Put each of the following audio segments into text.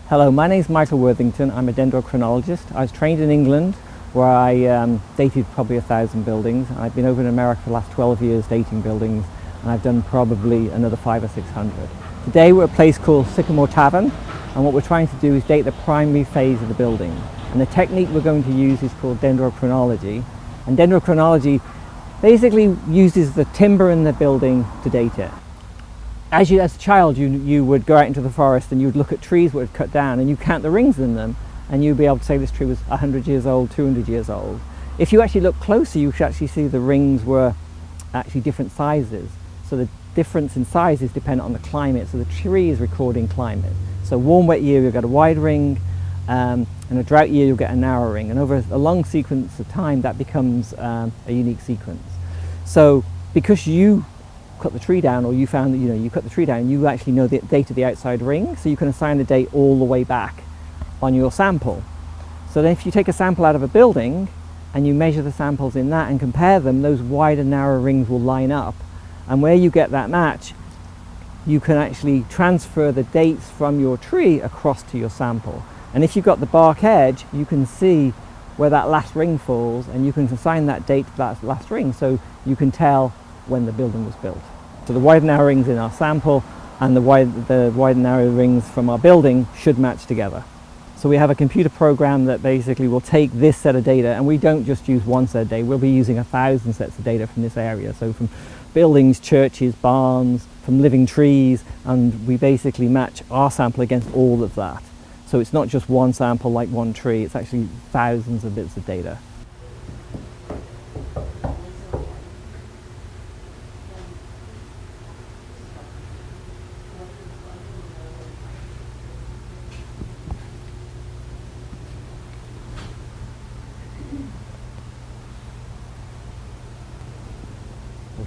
Hello, my name is Michael Worthington. I'm a dendrochronologist. I was trained in England where I dated probably 1,000 buildings. I've been over in America for the last 12 years dating buildings, and I've done probably another 500 or 600. Today we're at a place called Sycamore Tavern, and what we're trying to do is date the primary phase of the building. And the technique we're going to use is called dendrochronology. And dendrochronology basically uses the timber in the building to date it. As a child, you would go out into the forest and you would look at trees that were cut down and you count the rings in them, and you'd be able to say this tree was 100 years old, 200 years old. If you actually look closer, you should actually see the rings were actually different sizes. So the difference in sizes depend on the climate. So the tree is recording climate. So warm, wet year, you'll get a wide ring, and a drought year, you'll get a narrow ring. And over a long sequence of time, that becomes a unique sequence. So because you cut the tree down, or you found that you cut the tree down, you actually know the date of the outside ring, so you can assign the date all the way back on your sample. So then if you take a sample out of a building and you measure the samples in that and compare them, those wide and narrow rings will line up, and where you get that match, you can actually transfer the dates from your tree across to your sample. And if you've got the bark edge, you can see where that last ring falls, and you can assign that date to that last ring, so you can tell when the building was built. So the wide and narrow rings in our sample and the wide and narrow rings from our building should match together. So we have a computer program that basically will take this set of data, and we don't just use one set of data, we'll be using 1,000 sets of data from this area. So from buildings, churches, barns, from living trees, and we basically match our sample against all of that. So it's not just one sample like one tree, it's actually thousands of bits of data.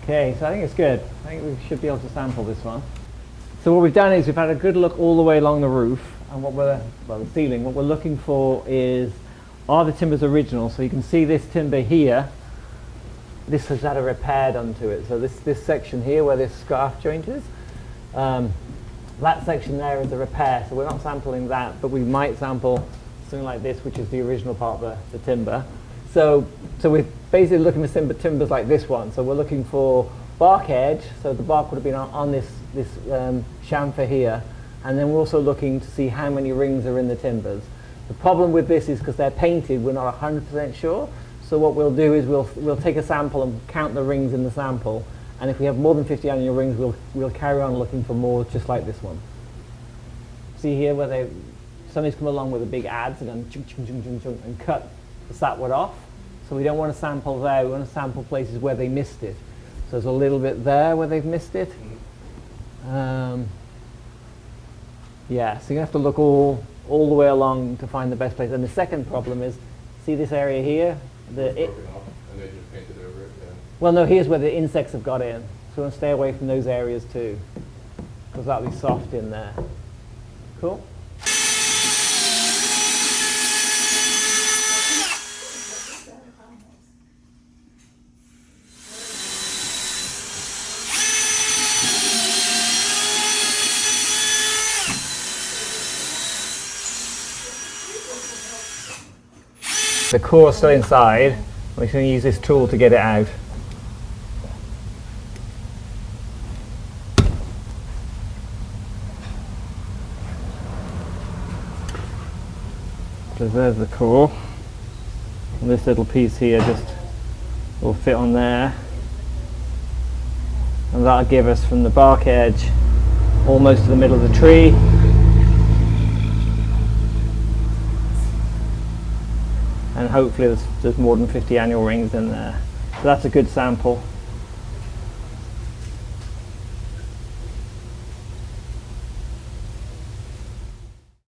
Okay, so I think it's good. I think we should be able to sample this one. So what we've done is we've had a good look all the way along the roof, and the ceiling. What we're looking for is, are the timbers original? So you can see this timber here, this has had a repair done to it. So this section here where this scarf joint is, that section there is a repair. So we're not sampling that, but we might sample something like this, which is the original part of the timber. So we're basically looking for timbers like this one. So we're looking for bark edge, so the bark would have been on this chamfer here, and then we're also looking to see how many rings are in the timbers. The problem with this is because they're painted, we're not 100% sure. So what we'll do is we'll take a sample and count the rings in the sample, and if we have more than 50 annual rings, we'll carry on looking for more, just like this one. See here where somebody's come along with a big adze and then chunk, chunk, chunk, chunk, chunk, and cut the sapwood off. So we don't want to sample there, we want to sample places where they missed it. So there's a little bit there where they've missed it. Yeah, so you have to look all the way along to find the best place. And the second problem is, see this area here? It's broken off, and they just painted over it, yeah. Well, no, here's where the insects have got in. So we want to stay away from those areas too, because that'll be soft in there. Cool? The core is still inside. We're just going to use this tool to get it out. So there's the core. And this little piece here just will fit on there. And that'll give us from the bark edge almost to the middle of the tree. And hopefully there's more than 50 annual rings in there. So that's a good sample.